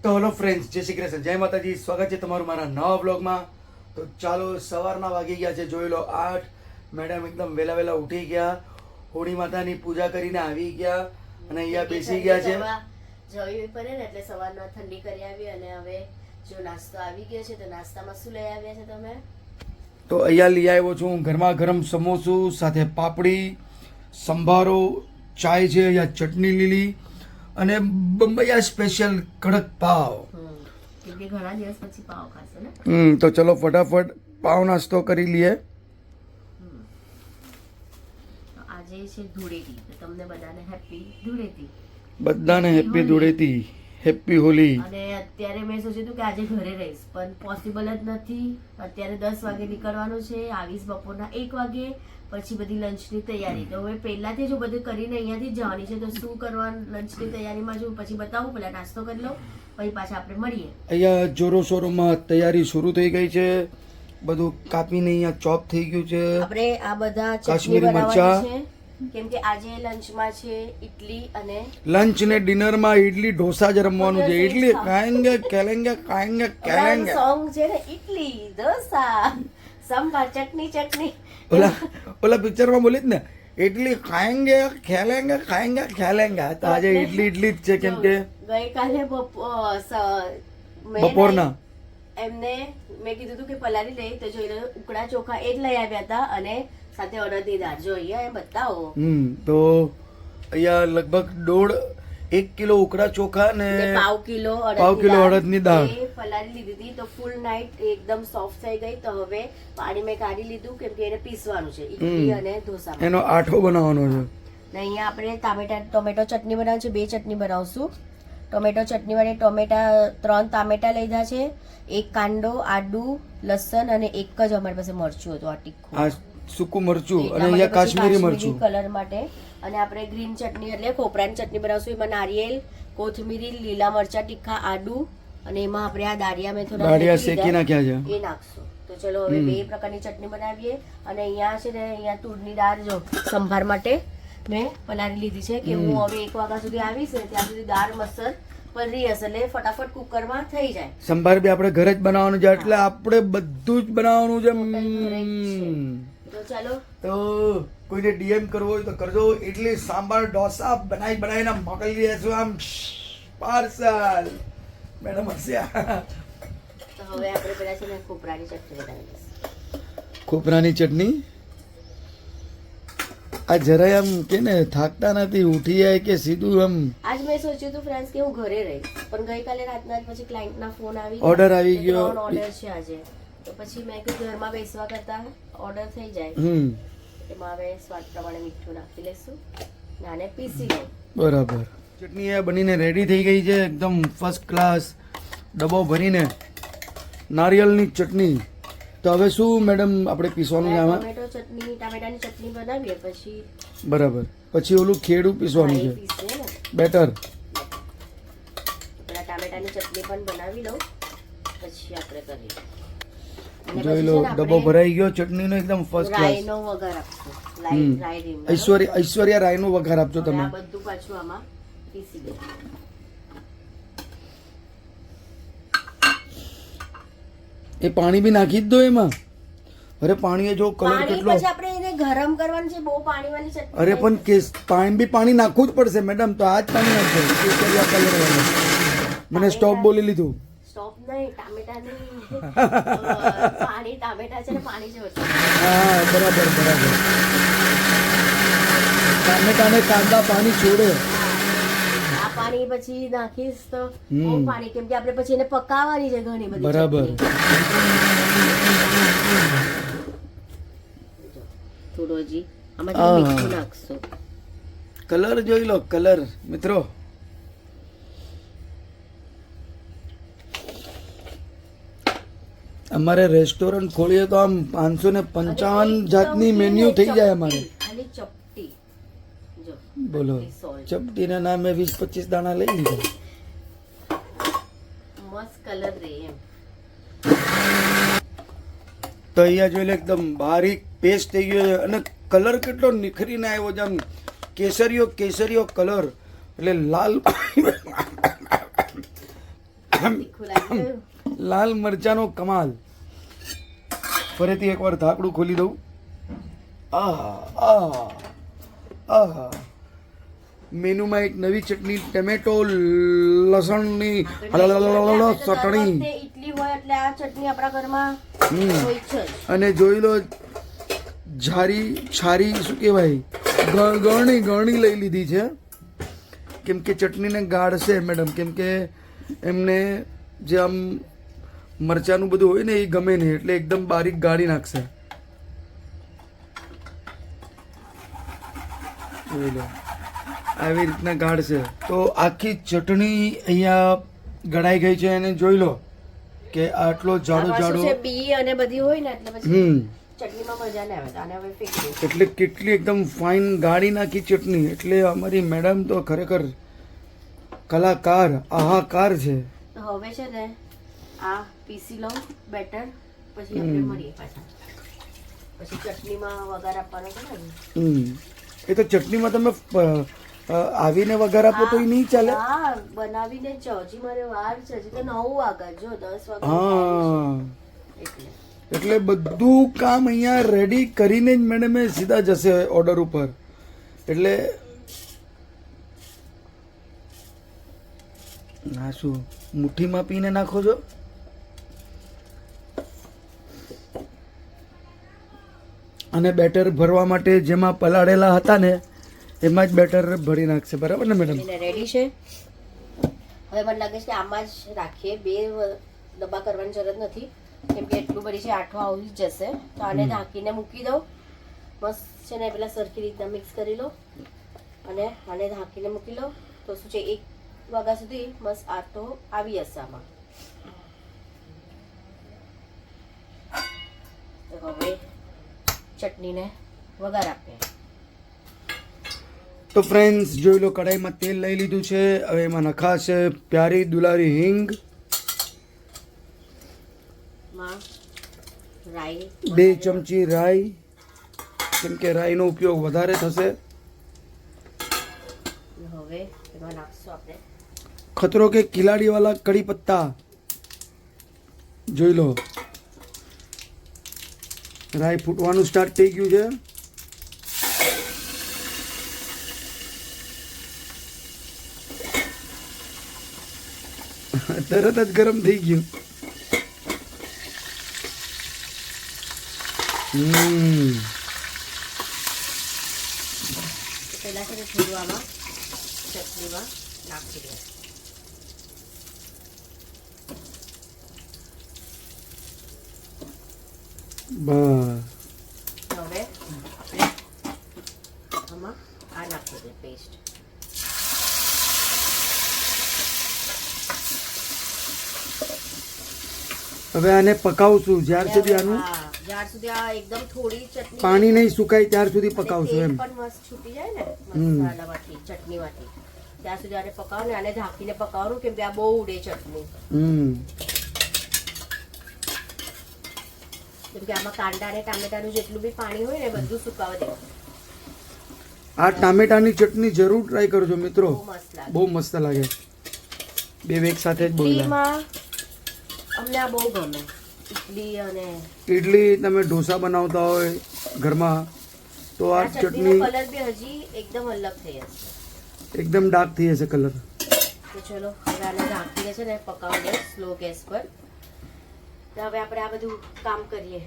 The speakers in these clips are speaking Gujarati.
તો હેલો ફ્રેન્ડ્સ, જય શ્રી કૃષ્ણ, જય માતાજી. સ્વાગત છે તમારું મારા નવા બ્લોગમાં. તો ચાલો, સવારના વાગી ગયા છે, જોઈ લો 8. મેડમ એકદમ વહેલા વહેલા ઉઠી ગયા, હોળી માતાની પૂજા કરીને આવી ગયા અને અહીંયા બેસી ગયા છે. જવી પડે ને એટલે સવારના ઠંડી કરી આવી અને હવે જો નાસ્તો આવી ગયો છે. તો નાસ્તામાં શું લઈ આવ્યા છે તમે? તો અહીંયા લઈ આવ્યો છું ગરમા ગરમ સમોસું સાથે પાપડી, સંભારો, ચાય છે, અહીંયા ચટણી લીલી અને બંબૈયા સ્પેશિયલ કડક પાવ. કેમ કે ઘણા દિવસ પછી પાવ ખાશો ને. તો ચલો ફટાફટ પાવ નાસ્તો કરી લઈએ. આજે છે ધૂળેટી, તો તમને બધાને હેપી ધૂળેટી. બધાને હેપી ધૂળેટી, હેપી હોલી. અને અત્યારે મેં સોચ્યું હતું કે આજે ઘરે રહીશ, પણ પોસિબલ જ નથી. અત્યારે 10 વાગે નીકળવાનું છે, આવીશ બપોરના 1 વાગે. પછી બધી લંચની તૈયારી, તો હવે પહેલાથી જો બધું કરીને અહીંયાથી જવાની છે. તો શું કરવાનું લંચની તૈયારીમાં જો પછી બતાવું, પહેલા નાસ્તો કરી લો, પછી પાછા આપણે મળીએ. અહીંયા જોરો શોરોમાં તૈયારી શરૂ થઈ ગઈ છે. બધું કાપીને અહીંયા ચોપ થઈ ગયું છે. આપણે આ બધા કાશ્મીરી મરચા, કેમ કે આજે લંચમાં છે ઈડલી અને લંચ ને ડિનર માં ઈડલી ઢોસા જ રમવાનું છે. ઈડલી ખાएंगे खेलेंगे खाएंगे खेलेंगे. સોંગ છે ને, ઈડલી ઢોસા સંભાર ચટણી. ઓલા પિક્ચર માં બોલી જ ને, ઈડલી ખાएंगे खेलेंगे खाएंगे खेलेंगे. તો આજે ઈડલી જ છે, કેમ કે ગઈકાલે બપોરના એમને મેં કીધું હતું કે પલાળી લઈ, તો જોઈ લો ઉકળા ચોખા એ જ લઈ આવ્યા હતા અને સાથે અડદની દાળ. જો અહીંયા એ બતાવો. તો અહીંયા લગભગ 1 કિલો ઉકળા ચોખા ને પાવ કિલો અડદની દાળ પલાળી લીધી હતી. તો ફૂલ નાઈટ એકદમ સોફ્ટ થઈ ગઈ. તો હવે પાણી મેં કાઢી લીધું, કેમ કે એને પીસવાનું છે ઈડલી અને ઢોસા. એનો આઠો બનાવવાનો છે. ને અહીંયા આપણે ટોમેટો ચટણી બનાવવાનું છે. 2 ચટણી બનાવશું. ટોમેટો ચટણી વાળી ટોમેટા 3 ટામેટા લીધા છે, 1 કાંદો, આદુ, લસણ અને 1 જ અમારી પાસે મરચું હતું, આ તીખું, આ સૂકું મરચું અને અહીંયા કાશ્મીરી મરચું કલર માટે. અને આપણે ગ્રીન ચટણી એટલે ખોપરાની ચટણી બનાવશું. એમાં નારિયેલ, કોથમીરી, લીલા મરચા તીખા, આદુ અને એમાં આપણે આ દાળિયા મેં થોડા શેકી નાખ્યા છે, એ નાખશું. તો ચલો હવે 2 પ્રકારની ચટણી બનાવીએ. અને અહીંયા છે ને, અહીંયા તુરની દાળ જો સંભાર માટે મેં પલાળી લીધી છે, કે હું હવે 1 વાગ્યા સુધી આવીશ ને ત્યાં સુધી દાળ મસર પલળી હશે એટલે ફટાફટ કુકરમાં થઈ જાય. સંભાર બી આપણે ઘરે જ બનાવવાનું છે, એટલે આપણે બધું જ બનાવવાનું છે. તો ચાલો, તો કોઈને ડીએમ કરવો હોય તો કરજો. ઇડલી સાંભાર ઢોસા બનાવીને મોકલી દેશું આમ પાર્સલ. મેડમ હસ્યા. તો હવે આપણે પેલા છે ને ખોપરાની ચટણી બનાવી દઈશું. ખોપરાની ચટણી આ જરાય આમ કે ને થાકતા નથી, ઉઠી જાય કે સીધું આમ. આજ મેં સોચ્યું હતું ફ્રેન્ડ્સ કે હું ઘરે રહીશ, પણ ગઈકાલે રાતના જ પછી ક્લાયન્ટના ફોન આવી ઓર્ડર આવી ગયો. ઓર્ડર છે આજે, તો પછી મેં કીધું ઘરમાં બેસવા કરતા ઓર્ડર થઈ જાય. એમાં હવે સ્વાદ પ્રમાણે મીઠું નાખી લેશું અને પીસી લઉં. બરાબર. ચટણી એ બનીને રેડી થઈ ગઈ છે, એકદમ ફર્સ્ટ ક્લાસ ડબ્બો ભરીને નારિયેળની ચટણી. તો હવે શું મેડમ આપણે પીસવાનું છે આમાં? ટામેટાની ચટણી બનાવીએ પછી. બરાબર. પછી ઓલું ખેડું પીસવાનું છે, બેટર. પેલા ટામેટાની ચટણી પણ બનાવી લઉં, પછી આપણે કરીએ. જોઈ લો, ડબ્બો ભરાઈ ગયો ચટણીનો, એકદમ ફર્સ્ટ ક્લાસ. રાઈનો વઘાર આપશું. ઐશ્વર્યા રાયનો વઘાર આપજો તમે. આ બધું પાછું આમાં પીસી દે. એ પાણી બી નાખી જ દો એમાં. અરે પાણી એ જો કલર કેટલો. પછી આપણે એને ગરમ કરવાનું છે, બહુ પાણીવાળી ચટણી. અરે પણ પાણી નાખવું જ પડશે મેડમ. તો આ જ પાણી નાખજો, કેસરિયા કલર વાળો. મને સ્ટોપ બોલી લીધું. સ્ટોપ નહીં, ટામેટા નહીં. પાણી ટામેટા છે ને, પાણી છે. હા, બરાબર. ટામેટા ને કાંદા પાણી છોડે. આ પાણી પછી નાખીશ તો બહુ પાણી, કેમ કે આપણે પછી એને પકાવવાની છે ઘણી બધી. બરાબર. થોડો હજી આમાં મીઠું નાખશું. કલર જોઈ લો, કલર મિત્રો. અમારે રેસ્ટોરન્ટ ખોલીએ તો આમ 555 જાતની મેન્યુ થઈ જાય અમારે. ખાલી ચપટી જો બોલો, ચપટીના નામે 20-25 દાણા લઈ લીધા. મસ્ત કલર રે એમ. તો અહીંયા જોઈ લે, એકદમ બારીક પેસ્ટ થઈ ગયો છે અને કલર કેટલો નિખરીને આવ્યો છે, આમ કેસરીયો કલર. એટલે લાલ તીખું લાગી ગયું. લાલ મરચાનો કમાલ. ફરીથી એકવાર ઢાંકણું ખોલી દઉં. આહા મેનુમાં એક નવી ચટણી, ટમેટો લસણની ચટણી. ઇડલી હોય એટલે આ ચટણી આપણા ઘરમાં હોય છે જ. અને જોઈ લો છારી શું કહેવાય, ગળણી લઈ લીધી છે, કેમ કે ચટણીને ગાળશે મેડમ, કેમ કે એમને જે આમ મરચાનું બધું હોય ને એ ગમે નહીં, એટલે એકદમ બારીક ગાળી નાખશે. જોઈ લો આવી રીતના ગાળશે. તો આખી ચટણી અહીંયા ગળાઈ ગઈ છે, અને જોઈ લો કે આટલો જાડો આમાં શું જાડો છે, બી અને બધી હોય ને એટલે પછી ચટણીમાં મજા ના આવે. તો આને હવે ફેંકી દઉં. એટલે કેટલી એકદમ ફાઇન ગાળી નાખી ચટણી. એટલે અમારી મેડમ તો ખરેખર કલાકાર, આહાકાર છે. તો હવે છે ને આ પીસી લઉં બેટર, પછી આપણે મળીએ પાછા. પછી ચટણીમાં વઘાર આપવાનો છે ને. એ તો ચટણીમાં તમે આવીને વઘાર આપો તો એ નહીં ચાલે. હા, બનાવીને જ હજી મારે વાર છે. હજી તો 9 વાગ્યા, જો 10 વાગ્યા હા, એટલે એટલે બધું કામ અહીંયા રેડી કરીને જ મેડમે સીધા જશે ઓર્ડર ઉપર. એટલે ના શું મુઠ્ઠીમાં પીને નાખો છો? અને બેટર ભરવા માટે જેમાં પલાળેલા હતા ને એમાં જ બેટર ભરી નાખશે, બરાબર ને મેડમ? એને રેડી છે. હવે મને લાગે છે કે આમાં જ રાખીએ, 2 ડબ્બા કરવાની જરૂરત નથી, કેમ કે એટલું બધી છે, આઠો આવી જ જશે. તો આને ઢાંકીને મૂકી દઉં. મસ્ત છે ને પેલા સરખી રીતના મિક્સ કરી લો અને આને ઢાંકીને મૂકી લો. તો શું છે, 1 વાગ્યા સુધી મસ્ત આટો આવી જશે આમાં. તો હવે ચટણીને વઘાર આપીએ. તો ફ્રેન્ડ્સ જોઈ લો, કઢાઈમાં તેલ લઈ લીધું છે. હવે એમાં નખાશે પ્યારી દુલારી હિંગ, રાઈ 2 ચમચી રાઈ, કેમ કે રાઈનો ઉપયોગ વધારે થશે. હવે એમાં નાખશું આપણે ખતરો કે ખિલાડી વાળા કડી પત્તા. જોઈ લો રાઈ ફૂટવાનું સ્ટાર્ટ થઈ ગયું છે. તરત જ ગરમ થઈ ગયું. પહેલા છે ને થોડું આમાં ચટણીમાં નાખી દે. બસ હવે આપણે આમાં આ નાખી દે પેસ્ટ. હવે આને પકાવશું જ્યાર સુધી આનું જ્યાર સુધી આ એકદમ થોડી ચટણી પાણી નહીં સુકાય ત્યાર સુધી પકાવશું એમ. પણ મસ્ત છૂટી જાય ને મસાલામાંથી ચટણીમાંથી, ત્યાં સુધી આને પકાવો ને. આને ઢાંકીને પકાવવાનું, કેમ કે આ બહુ ઉડે ચટણી. કેમ કે આમાં કાંદા અને ટામેટાનું જેટલું બી પાણી હોય ને બધું સુકાવા દેવું. આ ટામેટાની ચટણી જરૂર ટ્રાય કરજો મિત્રો, બહુ મસ્ત લાગે. બહુ મસ્ત લાગે. બે એક સાથે જ બોલ્યા. ઇડલીમાં અમને આ બહુ ગમે. ઇડલી અને ઇડલી તમે ઢોસા બનાવતા હોય ઘરમાં તો આ ચટણી કલર બી હજી એકદમ અલગ થઈ જશે, એકદમ ડાર્ક થઈ જશે કલર. તો ચલો હવે આને ઢાંકીને છે ને પકાવી દે સ્લો ગેસ પર. તો હવે આપણે આ બધું કામ કરીએ.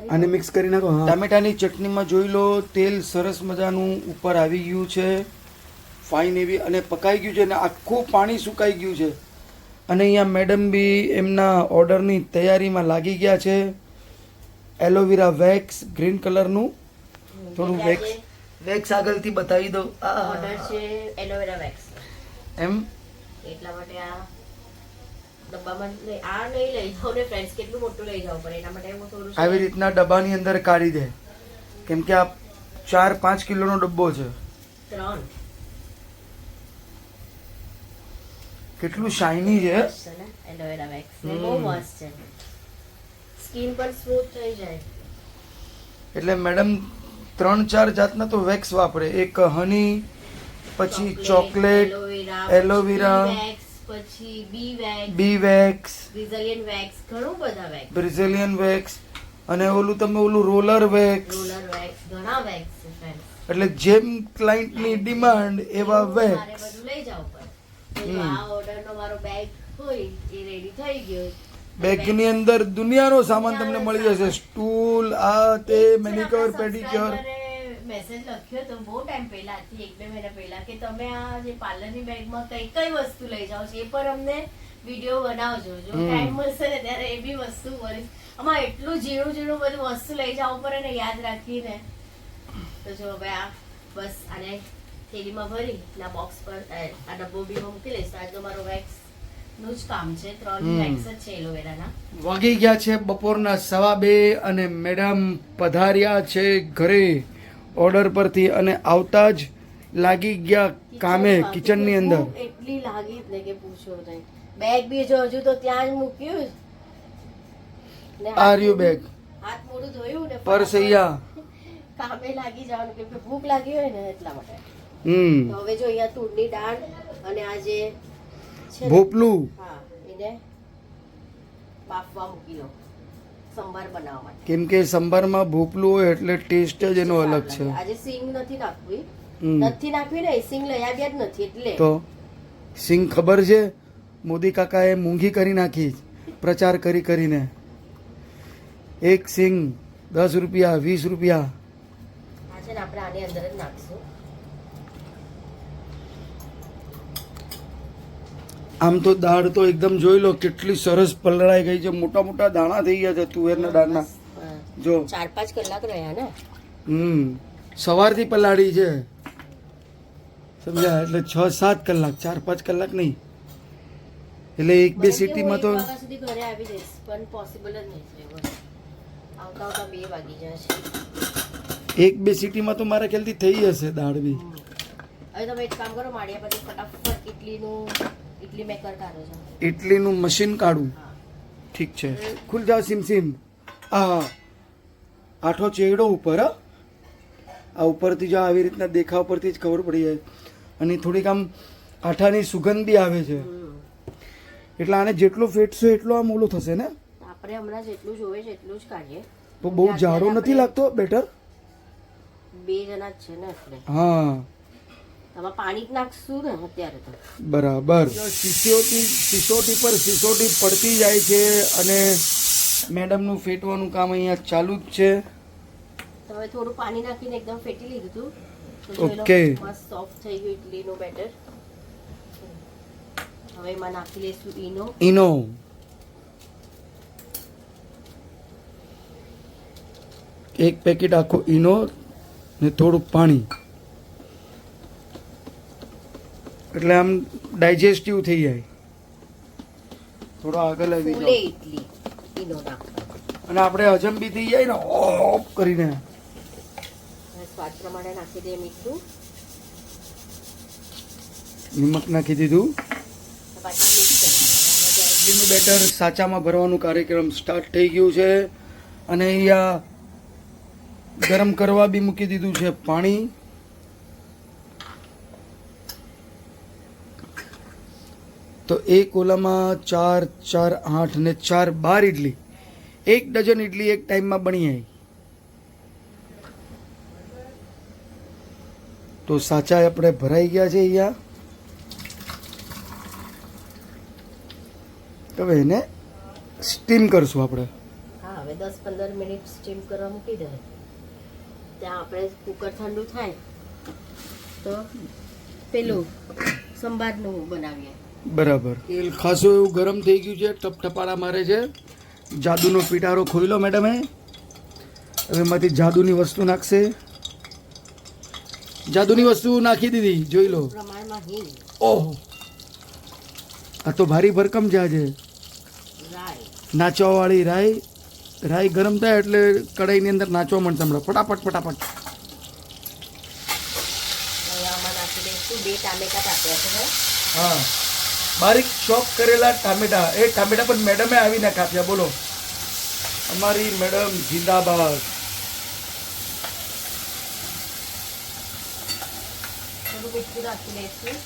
આને મિક્સ કરી નાખો. ટામેટાની ચટણીમાં જોઈ લો તેલ સરસ મજાનું ઉપર આવી ગયું છે, ફાઇન એવી, અને પકાઈ ગયું છે, અને આખું પાણી સુકાઈ ગયું છે. અને અહીંયા મેડમ બી એમના ઓર્ડરની તૈયારીમાં લાગી ગયા છે. એલોવેરા વેક્સ ગ્રીન કલરનું થોડું વેક્સ આગળથી બતાવી દઉં. ઓર્ડર છે એલોવેરા વેક્સ એમ એટલા માટે આ ડબ્બામાં આ નહીં લઈ જાઓ ને ફ્રેન્ડ્સ, કેટલું મોટું લઈ જાવ પડે. એના માટે હું થોડું આવી રીતના ડબ્બાની અંદર કાઢી દે, કેમ કે આ 4-5 કિલોનો ડબ્બો છે. 3 કેટલું શાઇની છે. એલોવેરા વેક્સ બહુ મસ્ત છે, સ્કિન પર સ્મૂથ થઈ જાય. એટલે મેડમ 3-4 જાતના તો વેક્સ વાપરે. એક હની, પછી ચોકલેટ, એલોવેરા, પછી બી વેક્સ, ઘણું બધા વેક્સ, બ્રિઝિલિયન વેક્સ અને ઓલું તમે ઓલું રોલર વેક્સ. ઘણા વેક્સ છે friends. એટલે જેમ ક્લાયન્ટની ડિમાન્ડ એવા મારે વેક્સ. બધું લઈ જવું પડે. તો જો આ ઓર્ડરનો મારો બેગ હોય એ રેડી થઈ ગયો. બેગની અંદર દુનિયાનો સામાન તમને મળી જશે. સ્ટૂલ, આ તે, મેનિક્યોર, પેડિક્યોર. મેસેજ લખ્યો તો બહુ ટાઈમ પહેલાથી 1-2 મહિના પહેલા કે તમે આ જે પાર્લરની બેગમાં કઈ કઈ વસ્તુ લઈ જાઓ છો એ પર અમને વિડીયો બનાવજો. જો ટાઈમ મળશે ને ત્યારે એ બી વસ્તુ મળીશ. આમાં એટલું ઝીણું બધું વસ્તુ લઈ જવું પડે ને યાદ રાખીને. તો જો હવે આ બસ આને થેલીમાં ભરી ના બોક્સ પર આ ડબ્બો બીમાં મૂકી લઈશ. આજનો મારો વેક્સ નું જ કામ છે. 3 વેક્સ જ છે એલોવેરાના. વાગી ગયા છે બપોરના 2:15 અને મેડમ પધાર્યા છે ઘરે ઓર્ડર પરથી અને આવતા જ લાગી ગયા કામે કિચનની અંદર. ભૂખ એટલી લાગી જ ને કે પૂછો નહીં. બેગ બી જો હજુ તો ત્યાં જ મૂક્યું ને આર્યુ બેગ, હાથ મોઢું ધોયું ને પરસૈયા. કામે લાગી જવાનું કેમ કે ભૂખ લાગી હોય ને એટલા માટે. તો હવે જો અહીંયા તુરની દાળ અને આ જે છે ને, ભોપલું, હા એને બાફવા મૂકી લો સંભાર બનાવવા માટે. કેમ કે સંભારમાં ભોપલું હોય એટલે ટેસ્ટ જ એનો અલગ છે. આજે સિંગ નથી નાખવી ને, સિંગ લઈ આવ્યા જ નથી એટલે. તો સિંગ ખબર છે મોદી કાકાએ મૂંગી કરી નાખી પ્રચાર કરીને. એક સિંગ 10 રૂપિયા, 20 રૂપિયા. આ છે ને આપણે આની અંદર જ નાખશું. આમ તો દાળ તો એકદમ જોઈ લો કેટલી સરસ પલળાઈ ગઈ છે. મોટા મોટા દાણા થઈ ગયા છે તુવેરના દાળના. જો 4-5 કલાક રહ્યા ને. સવારથી પલાળી છે સમજ્યા. એટલે 6-7 કલાક, 4-5 કલાક નહીં. એટલે 1-2 સિટીમાં તો વાગ્યા સુધી ઘરે આવી જઈશ પણ પોસિબલ જ નહીં છે. આવતા 2 વાગી જશે. 1-2 સિટીમાં તો મારા ખ્યાલથી થઈ જશે દાળ બી. હવે તમે એક કામ કરો, માળિયા પછી ફટાફટ ઇડલી મેકર કાઢો છો. ઇડલીનું મશીન કાઢું. ઠીક છે, ખુલ જાઓ સિમ. હા, આઠો ચેડો ઉપર. આ ઉપરથી જો આવી રીતના દેખાવ પરથી જ ખબર પડી જાય. અને થોડીક આમ આઠાની સુગંધ બી આવે છે. એટલે આને જેટલું ફેટશો એટલો આમ ઓલું થશે ને. આપણે હમણાં જેટલું જોવે છે એટલું જ કાઢીએ. તો બહુ જાડો નથી લાગતો બેટર? 2 જણા જ છે ને એટલે. હા, આમાં પાણી જ નાખશું ને અત્યારે તો. બરાબર. સિસોટી પર સિસોટી પડતી જાય છે અને મેડમનું ફેટવાનું કામ અહીંયા ચાલુ જ છે. હવે થોડું પાણી નાખીને એકદમ ફેટી લીધું હતું. ઓકે, મસ્ત સોફ્ટ થઈ ગયું ઇડલીનું બેટર. હવે એમાં નાખી લઈશું ઈનો. એક પેકેટ આખો ઈનો ને થોડું પાણી. એટલે આમ ડાયજેસ્ટિવ થઈ જાય. થોડો આગળ આવી ફૂલે જાઓ ઇડલી ઈનો નાખો અને આપણે હજમ બી થઈ જાય ને ઓફ કરીને. સ્વાદ પ્રમાણે નાખી દે મીઠું. નિમક નાખી દીધું. પાછું મિક્સ કરવાનું. ઇડલીનું બેટર સાચામાં ભરવાનું કાર્યક્રમ સ્ટાર્ટ થઈ ગયું છે અને અહીંયા ગરમ કરવા બી મૂકી દીધું છે પાણી. તો એક ઓલામાં 4, 4, 8 ને 4, 12 ઇડલી. 1 ડઝન ઇડલી એક ટાઈમમાં બની જાય. તો સાચા આપણે ભરાઈ ગયા છે અહીંયા. હવે એને સ્ટીમ કરશું આપણે. હા, હવે 10-15 મિનિટ સ્ટીમ કરવા મૂકી દે. ત્યાં આપણે કુકર ઠંડુ થાય તો પેલું સંભારનું બનાવીએ. બરાબર. તેલ ખાસું એવું ગરમ થઈ ગયું છે, ટપટપાડા મારે છે. જાદુનો પીટારો ખોલ્યો મેડમે. હવે એમાંથી જાદુની વસ્તુ નાખશે. જાદુની વસ્તુ નાખી દીધી, જોઈ લો. પ્રમાણમાં હિંગ, ઓહો, આ તો ભારી ભરકમ છે આજે. રાઈ, નાચવાવાળી રાઈ. રાઈ ગરમ થાય એટલે કઢાઈની અંદર નાચવા મળશે હમણાં ફટાફટ. હવે આમાં નાખી દઈશું 2 ટામેટા કાપ્યા છે. હા, બારીક ચોપ કરેલા ટામેટા. એ ટામેટા પણ મેડમે આવીને કાપ્યા. બોલો, અમારી મેડમ જિંદાબાદ. થોડું મીઠું મીઠું નાખી લઈશું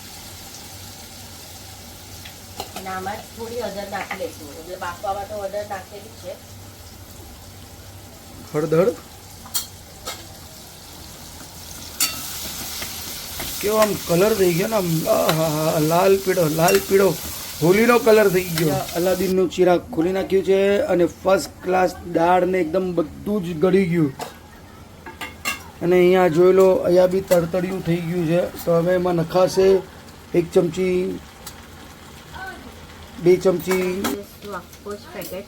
અને આમાં થોડી હળદર નાખી લઈશું, એટલે બાફવામાં તો હળદર નાખેલી છે. હળદર કેવો આમ કલર થઈ ગયો ને આમ, આહાહા, લાલ પીળો હોલીનો કલર થઈ ગયો. અલાદીનનું ચિરાગ ખોલી નાખ્યું છે અને ફર્સ્ટ ક્લાસ દાળ ને એકદમ બધું જ ગળી ગયું. અને અહીંયા જોઈ લો, અહીંયા બી તડતડિયું થઈ ગયું છે. તો હવે એમાં નખાશે 1 ચમચી 2 ચમચી આખો જ પેકેટ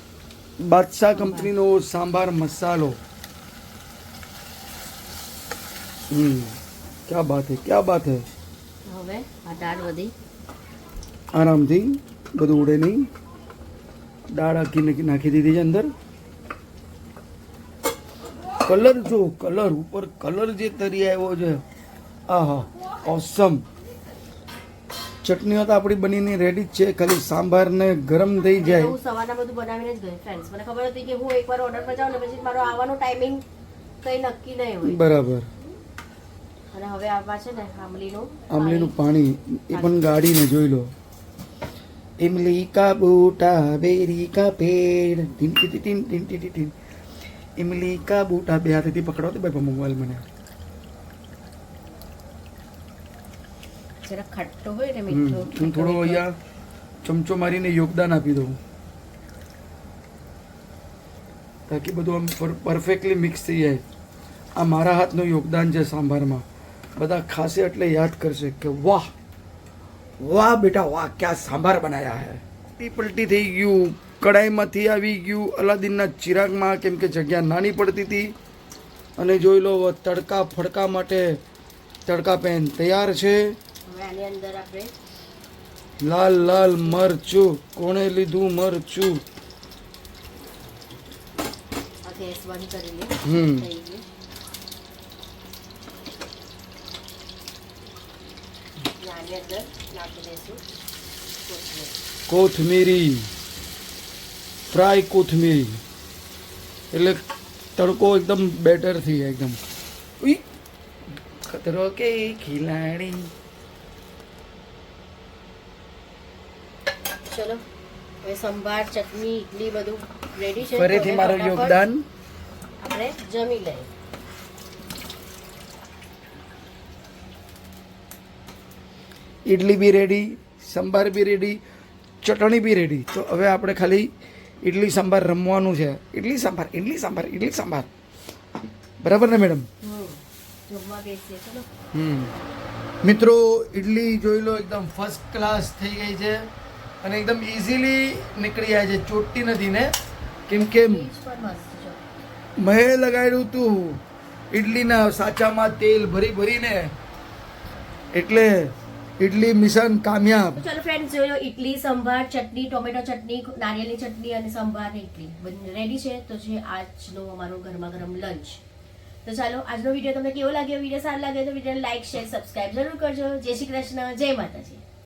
બાદશાહ કંપનીનો સાંભાર મસાલો. क्या बात है, क्या बात है. હવે આ દાળ બધી આરામથી, બધું ઉડે નહીં. દાળ આખી નાખી દીધી છે અંદર. કલર જો, કલર ઉપર કલર જે તરી આવ્યો છે, આહા ઓસમ. ચટણીઓ તો આપણી બનીને રેડી જ છે, ખાલી સાંભાર ને ગરમ થઈ જાય. હું સવારના બધું બનાવીને જ ગઈ ફ્રેન્ડ્સ. મને ખબર હતી કે હું એકવાર ઓર્ડર પર જાઉં ને પછી મારો આવવાનો ટાઈમિંગ કઈ નક્કી નહીં હોય. બરાબર. અને હવે આમાં છે ને આમલીનું પાણી એ પણ ગાડીને જોઈ લો. ઇમલી કા બૂટા બેરી કા પેડ ટીન ટીન ટીન ટીન ટીન ટીન. ઇમલી કા બૂટા, બે હાથેથી પકડો તો ભાઈ મોબાઈલ મને. જરા ખટ્ટો હોય ને મીઠો. હું થોડો અહીંયા ચમચો મારીને યોગદાન આપી દઉં તાકી બધું આમ પરફેક્ટલી મિક્સ થઈ જાય. આ મારા હાથનું યોગદાન છે સાંભારમાં. બધા ખાશે એટલે યાદ કરશે કે વાહ વાહ બેટા વાહ, ક્યાં સાંભાર બનાયા હે. પલટી થઈ ગયું, કડાઈમાંથી આવી ગયું અલાદીનના ચિરાગમાં, કેમ કે જગ્યા નાની પડતી હતી. અને જોઈ લો, તડકા ફડકા માટે તડકા પેન તૈયાર છે. હવે આની અંદર આપણે લાલ લાલ મરચું. કોણે લીધું મરચું? આ ગેસ બંધ કરી લે. હમ. થઈ ગયું. આની અંદર નાખી દઈશું કોથમીરી, ફ્રાય કોથમીરી, એટલે તડકો એકદમ બેટર થઈ જાય એકદમ. ઉઈ ખતરો કે ખિલાડી. ચલો હવે સંભાર ચટણી ઇડલી બધું રેડી છે. ફરીથી હવે મારું ફટાફટ યોગદાન. આપણે જમી લઈએ. ઇડલી બી રેડી, સંભાર બી રેડી, ચટણી બી રેડી. તો હવે આપણે ખાલી ઇડલી સંભાર રમવાનું છે. ઇડલી સંભાર, ઇડલી સંભાર, ઇડલી સંભાર. બરાબર ને મેડમ? જમવા બેસીએ. ચલો મિત્રો, ઇડલી જોઈ લો એકદમ ફર્સ્ટ ક્લાસ થઈ ગઈ છે અને એકદમ ઇઝીલી નીકળી જાય છે, ચોટતી નથી ને. કેમ કે ચીઝ પણ મસ્ત છે. મેં લગાડ્યું તું ઇડલીના સાચામાં તેલ ભરી ભરીને, એટલે ઇડલી મિશન કામયાબ. તો ચલો ફ્રેન્ડ્સ, જોયો ઇડલી સંભાર ચટણી, ટોમેટો ચટણી, નારિયેળની ચટણી અને સંભાર ને ઇડલી બંને રેડી છે. તો છે આજનો અમારો ગરમા ગરમ લંચ. તો ચાલો, આજનો વિડીયો તમને કેવો લાગ્યો? વિડીયો સારો લાગે તો વિડીયોને લાઈક શેર સબસ્ક્રાઇબ જરૂર કરજો. જય શ્રી કૃષ્ણ, જય માતાજી.